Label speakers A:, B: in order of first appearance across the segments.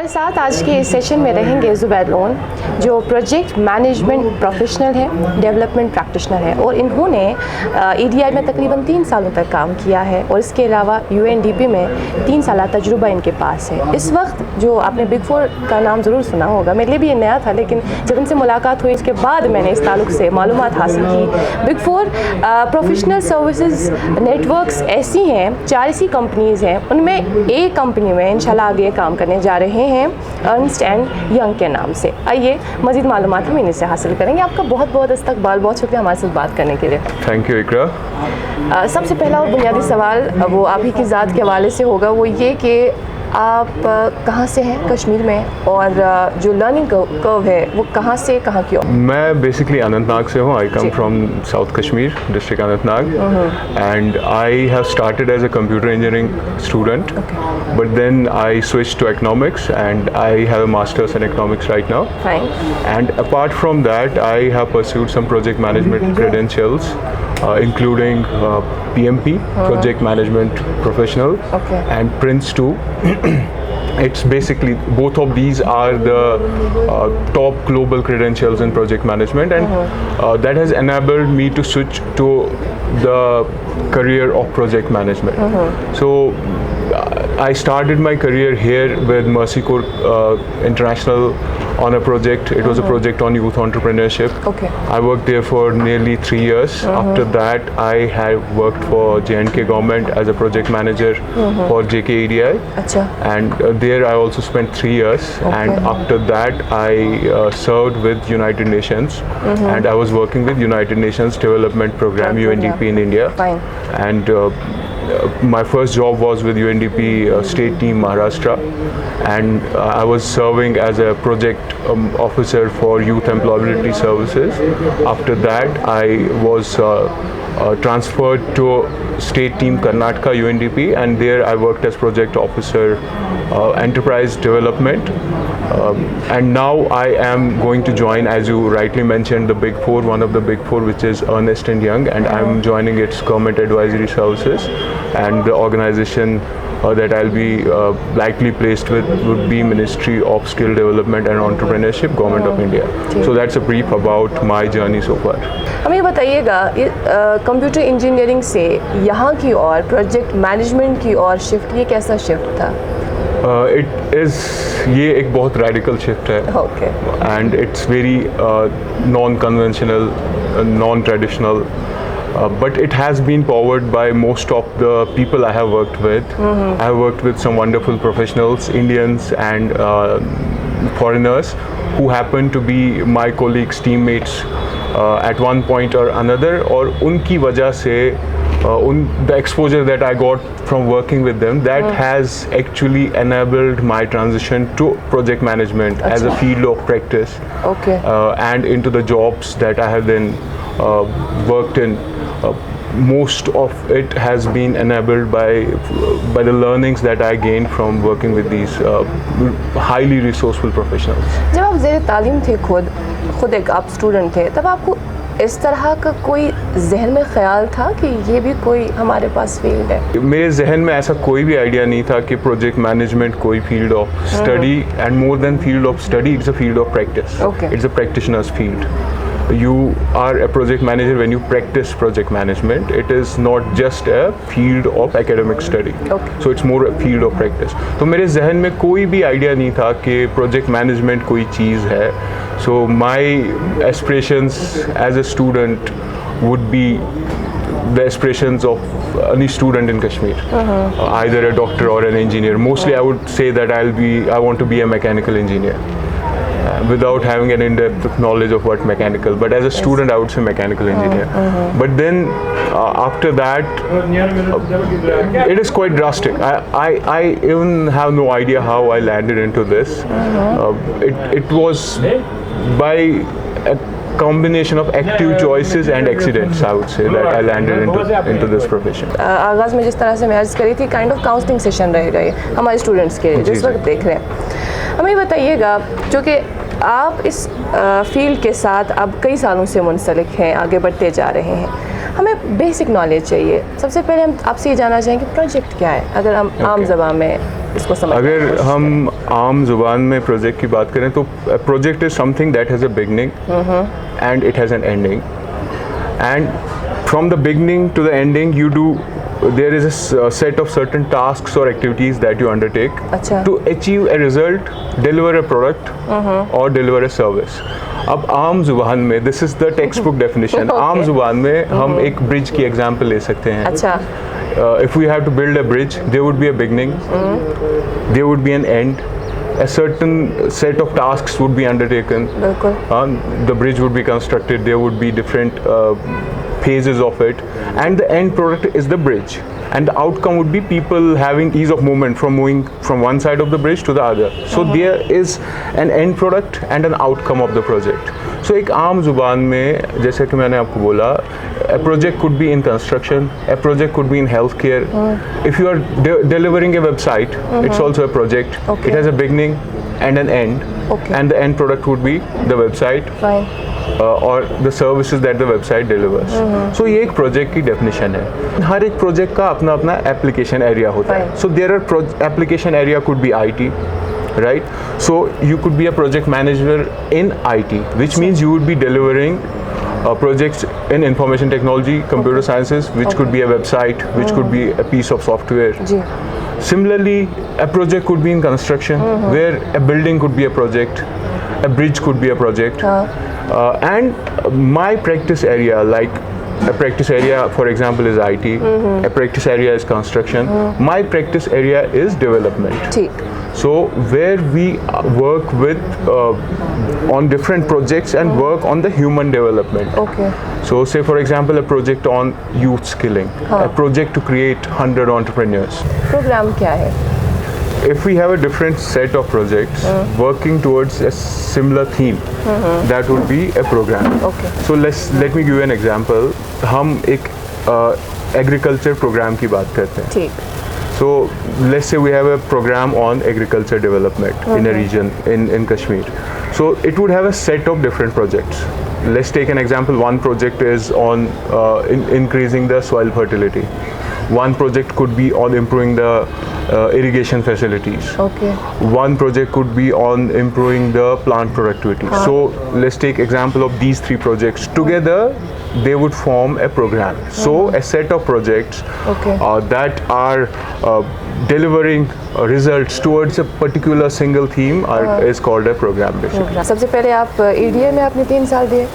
A: हमारे साथ आज के इस सेशन में रहेंगे ज़ुबैर लोन, जो प्रोजेक्ट मैनेजमेंट प्रोफेशनल है, डेवलपमेंट प्रैक्टिशनर है और इन्होंने ईडीआई में तकरीबन 3 सालों तक काम किया है और इसके अलावा यूएनडीपी में 3 साल तजुर्बा इनके पास है। इस वक्त जो आपने बिग 4 का नाम ज़रूर सुना होगा, मेरे लिए भी ये नया था, लेकिन जब इनसे मुलाकात हुई इसके बाद मैंने इस ताल्लुक़ से मालूमात हासिल की। बिग 4 प्रोफेशनल सर्विसेज नेटवर्क्स ऐसी हैं, 4 ऐसी कंपनीज़ हैं, उनमें एक कंपनी में इंशाल्लाह आगे काम करने जा रहे हैं अर्नस्ट एंड यंग के नाम से। आइए मज़ीद मालूमात हम इन्हीं से हासिल करेंगे। आपका बहुत बहुत इस्तकबाल, बहुत शुक्रिया हमारे साथ बात करने के लिए।
B: थैंक यू इकरा।
A: सबसे पहला और बुनियादी सवाल वो आप ही की ज़ात के हवाले से होगा, वो ये कि आप कहाँ से हैं कश्मीर में, और जो लर्निंग कर्व है वो कहाँ से कहाँ की?
B: मैं बेसिकली अनंतनाग से हूँ। I come from south Kashmir district Anantnag, and I have started as a computer engineering student, but then I switch to economics and I have a master's in economics right now.
A: Fine.
B: And apart from that, I have pursued some project management credentials, including PMP, Project Management Professional, and Prince 2. It's basically, both of these are the top global credentials in project management, and that has enabled me to switch to the career of project management. So I started my career here with Mercy Corps International on a project. It was a project on youth entrepreneurship. I worked there for nearly 3 years. After that, I have worked for J&K government as a project manager for JKEDI. And there I also spent 3 years. And after that, I served with United Nations. And I was working with United Nations Development Program, UNDP in India. And my first job was with UNDP state team Maharashtra, and I was serving as a project officer for youth employability services. After that, I was transferred to state team Karnataka UNDP, and there I worked as project officer enterprise development, and now I am going to join, as you rightly mentioned, the big 4, one of the big 4, which is Ernst and Young, and I'm joining its government advisory services, and the organization that I'll be likely placed with would be Ministry of Skill Development and Entrepreneurship, Government of India. So that's a brief about my journey so far.
A: हमें ये बताइएगा, computer engineering से यहाँ की और project management की और shift, ये कैसा शिफ्ट था?
B: ये एक बहुत radical shift है, and it's very non-conventional, non-traditional. But it has been powered by most of the people I have worked with. I have worked with some wonderful professionals, Indians and foreigners, who happen to be my colleagues, teammates at one point or another. और उनकी वजह से the exposure that I got from working with them, that has actually enabled my transition to project management as a field of practice, and into the jobs that I have then worked in. Most of it has been enabled by the learnings that I gained from working with these highly resourceful professionals.
A: जब आप ज़ेर तालीम थे, खुद एक आप student थे, तब आपको इस तरह का कोई जहन में ख्याल था कि ये भी कोई हमारे पास फील्ड है?
B: मेरे जहन में ऐसा कोई भी आइडिया नहीं था कि प्रोजेक्ट मैनेजमेंट कोई field of study, and more than field of study, it's a field of practice. It's a practitioners field. You are a project manager when you practice project management. It is not just a field of academic study. So it's more a field of practice. तो मेरे जहन में कोई भी idea नहीं था कि project management कोई चीज़ है. So my aspirations as a student would be the aspirations of any student in Kashmir, either a doctor or an engineer. Mostly I would say that I want to be a mechanical engineer. Without having an in-depth knowledge of what mechanical, but as a student I would say mechanical engineer. But then after that it is quite drastic. I even have no idea how I landed into this. It was by a combination of active choices and accidents, I would say, that I landed into this profession.
A: आगाज़ में जिस तरह से मैं अर्ज़ करी थी, kind of counselling session रह गए हमारे स्टूडेंट्स के जिस वक्त देख रहे हैं। हमें बताइएगा, जो कि आप इस फील्ड के साथ अब कई सालों से मुंसलिक हैं, आगे बढ़ते जा रहे हैं, हमें बेसिक नॉलेज चाहिए। सबसे पहले हम आपसे ये जानना चाहेंगे प्रोजेक्ट क्या है, अगर हम आम ज़बान में इसको समझ।
B: अगर हम आम जुबान में प्रोजेक्ट की बात करें तो project is something that has a beginning and it has an ending, and from the beginning to the ending you do there is a set of certain tasks or activities that you undertake to achieve a result, deliver a product or deliver a service. अब आम जुबान में this is the text book definition. आम जुबान में हम एक bridge की एग्जांपल ले सकते हैं।
A: अच्छा,
B: if we have to build a bridge, there would be a beginning, there would be an end, a certain set of tasks would be undertaken, the bridge would be constructed, there would be different phases of it, and the end product is the bridge, and the outcome would be people having ease of movement from moving from one side of the bridge to the other. So there is an end product and an outcome of the project. So एक आम जुबान में जैसे कि मैंने आपको बोला, a project could be in construction, a project could be in healthcare. If you are delivering a website, it's also a project. It has a beginning and an end, and the end product would be the website. or the services that the website delivers. So ये एक project की definition है। हर एक project का अपना अपना application area होता है। So there are application area could be IT, right? So you could be a project manager in IT, which means you would be delivering projects in information technology, computer sciences, which could be a website, which could be a piece of software. Similarly, a project could be in construction, where a building could be a project, a bridge could be a project, and my practice area, like a practice area, for example, is IT. A practice area is construction. My practice area is development. So where we work with on different projects and work on the human development. So say for example a project on youth skilling, a project to create 100 entrepreneurs.
A: Program क्या है?
B: If we have a different set of projects working towards a similar theme, that would be a program. So let me give you an example. हम एक agriculture program की बात करते हैं. So let's say we have a program on agriculture development in a region in Kashmir. So it would have a set of different projects. Let's take an example. One project is on increasing the soil fertility. One project could be on improving the irrigation facilities. One project could be on improving the plant productivity. So let's take example of these three projects. Together they would form a program. So a set of projects that are delivering results towards a particular single theme is called a program basically.
A: सबसे पहले आप EDI में आपने 3 साल दिए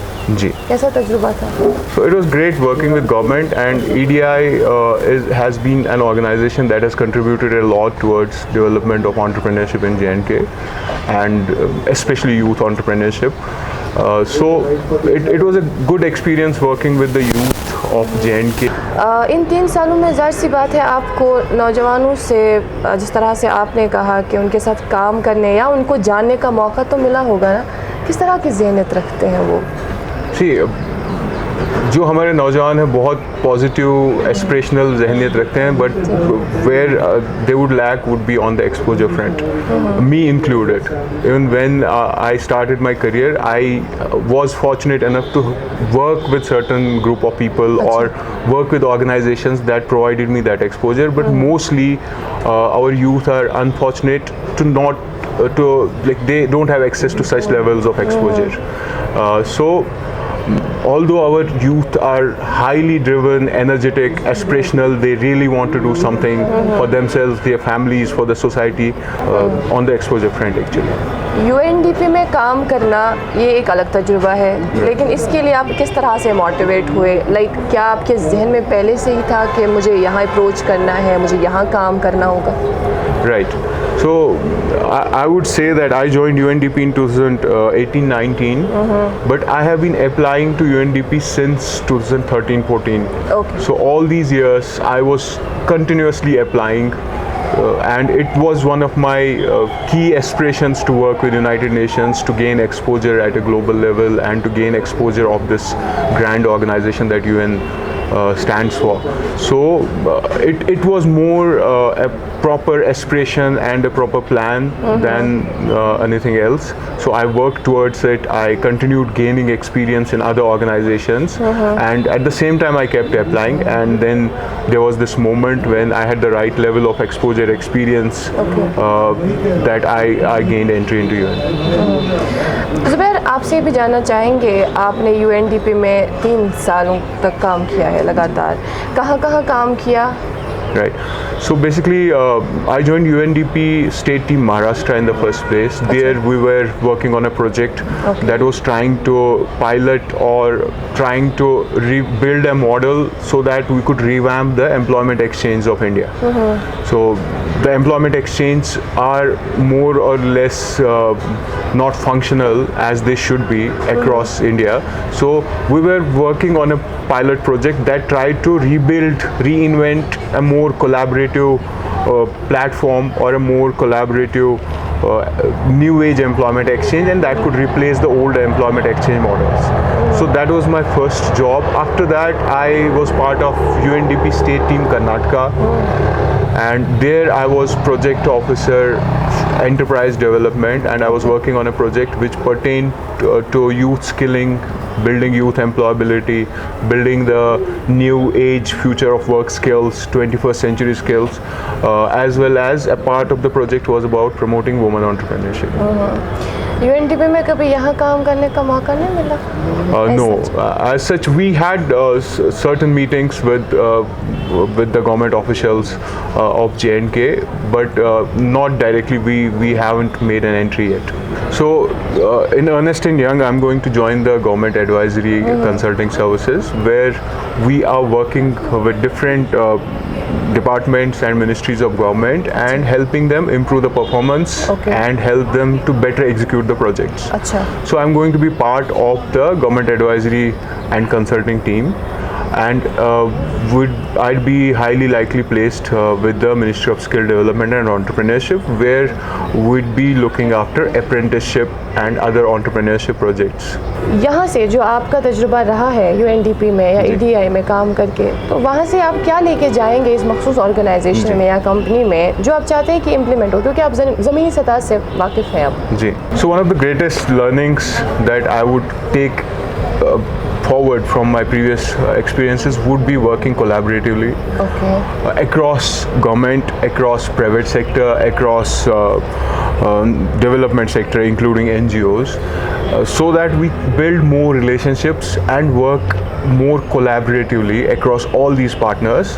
B: जी,
A: कैसा तजुर्बा था?
B: So it was great working with government, and EDI has been an organization that has contributed a lot towards development of entrepreneurship in J&K, and especially youth entrepreneurship. So it was a good experience working with the youth of J&K.
A: इन 3 सालों में ज़ाहिर सी बात है आपको नौजवानों से जिस तरह से आपने कहा कि उनके साथ काम करने या उनको जानने का मौका तो मिला होगा ना, किस तरह की ज़हनियत रखते हैं वो?
B: जो हमारे नौजवान हैं बहुत पॉजिटिव एस्पिरेशनल जहनियत रखते हैं, but where they would lack would be on the exposure front, me included. Even when I started my career I was fortunate enough to work with certain group of people or work with organizations that provided me that exposure, but mostly our youth are unfortunate to not they don't have access to such levels of exposure. So although our youth are highly driven, energetic, aspirational, they really want to do something for themselves, their families, for the society on the exposure front actually.
A: UNDP में काम करना ये एक अलग तजुर्बा है, लेकिन इसके लिए आप किस तरह से मोटिवेट हुए? क्या आपके जहन में पहले से ही था कि मुझे यहाँ अप्रोच करना है, मुझे यहाँ काम करना होगा?
B: Right. So I would say that I joined UNDP in 2018-19, but I have been applying to UNDP since 2013-14. So all these years I was continuously applying. And it was one of my key aspirations to work with United Nations, to gain exposure at a global level and to gain exposure of this grand organization that UN stands for. So it was more a proper aspiration and a proper plan than anything else. So I worked towards it. I continued gaining experience in other organizations, and at the same time I kept applying, and then there was this moment when I had the right level of exposure experience that I gained entry into UN.
A: Zubair, आपसे भी जानना चाहेंगे, आपने UNDP में 3 सालों तक काम किया है लगातार, कहाँ कहाँ काम किया?
B: Right. So basically, I joined UNDP state team Maharashtra in the first place. There we were working on a project that was trying to pilot or trying to rebuild a model so that we could revamp the employment exchange of India. So the employment exchange are more or less not functional as they should be across India. So we were working on a pilot project that tried to rebuild, reinvent a more collaborative platform or a more collaborative new age employment exchange, and that could replace the old employment exchange models. So that was my first job. After that, I was part of UNDP state team Karnataka, and there I was project officer enterprise development, and I was working on a project which pertained to youth skilling, building youth employability, building the new age future of work skills, 21st century skills, as well as a part of the project was about promoting women entrepreneurship.
A: UNDP में कभी यहाँ काम करने का मौका नहीं मिला?
B: No, as such we had certain meetings with the government officials of J&K, but not directly. We haven't made an entry yet. So in Ernst and Young, I'm going to join the government advisory consulting services, where we are working with different departments and ministries of government and helping them improve the performance and help them to better execute the projects. So I'm going to be part of the government advisory and consulting team, and I'd be highly likely placed with the Ministry of Skill Development and Entrepreneurship, where we'd be looking after apprenticeship and other entrepreneurship projects.
A: यहाँ से जो आपका तजुर्बा रहा है UNDP में या EDI में काम करके, तो वहाँ से आप क्या लेके जाएंगे इस मखसूस ऑर्गेनाइजेशन में या कंपनी में जो आप चाहते हैं कि इम्प्लीमेंट हो, क्योंकि आप ज़मीनी सतह से वाकिफ़ हैं अब?
B: जी. So one of the greatest learnings that I would take forward from my previous experiences would be working collaboratively across government, across private sector, across development sector, including NGOs, so that we build more relationships and work more collaboratively across all these partners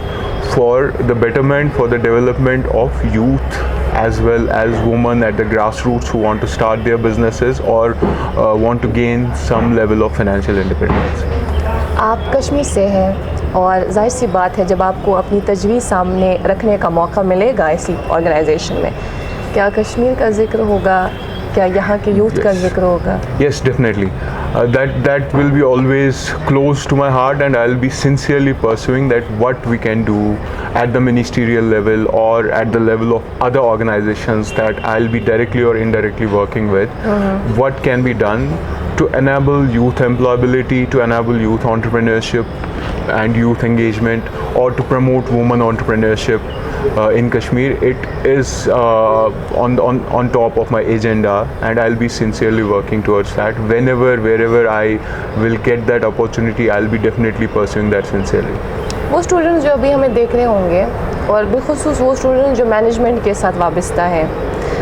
B: for the betterment, for the development of youth, as well as women at the grassroots who want to start their businesses or want to gain some level of financial independence.
A: आप कश्मीर से हैं और जाहिर सी बात है जब आपको अपनी तजवीज़ सामने रखने का मौका मिलेगा इसी ऑर्गेनाइजेशन में, क्या कश्मीर का जिक्र होगा, क्या यहाँ के यूथ का जिक्र होगा?
B: Yes, definitely. That will be always close to my heart, and I'll be sincerely pursuing that what we can do at the ministerial level or at the level of other organizations that I'll be directly or indirectly working with. What can be done to enable youth employability, to enable youth entrepreneurship and youth engagement, or to promote women entrepreneurship in Kashmir. It is on top of my agenda, and I'll be sincerely working towards that. Wherever I will get that opportunity, I'll be definitely pursuing that sincerely.
A: वो students जो अभी हमें देख रहे होंगे, और बिलखुसूस वो student जो मैनेजमेंट के साथ वाबस्ता हैं,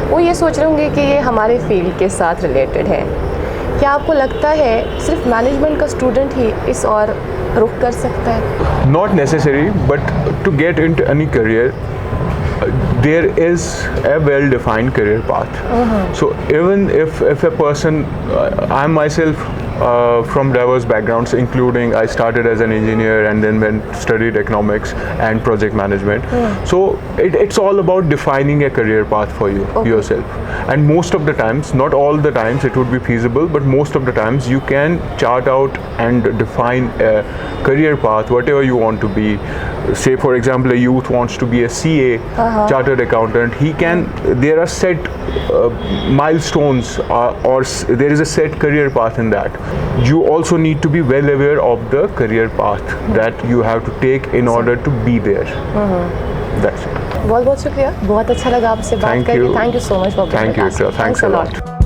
A: वो ये सोच रहे होंगे कि ये हमारे फील्ड के साथ रिलेटेड है। क्या आपको लगता है सिर्फ मैनेजमेंट का स्टूडेंट ही इस और रुख कर सकता है?
B: Not necessary, but to get into any career, there is a well-defined career path. So even if a person, I myself from diverse backgrounds, including I started as an engineer and then studied economics and project management. So it's all about defining a career path for you yourself. And most of the times, not all the times it would be feasible, but most of the times you can chart out and define a career path, whatever you want to be. Say for example, a youth wants to be a CA, chartered accountant. There are set milestones or there is a set career path in that. you also need to be well aware of the career path that you have to take in order to be there. That's it.
A: बहुत बहुत शुक्रिया, बहुत अच्छा लगा आपसे बात
B: Thank
A: करके.
B: you.
A: Thank you so much for
B: Thank you, Iqra. Thanks a lot.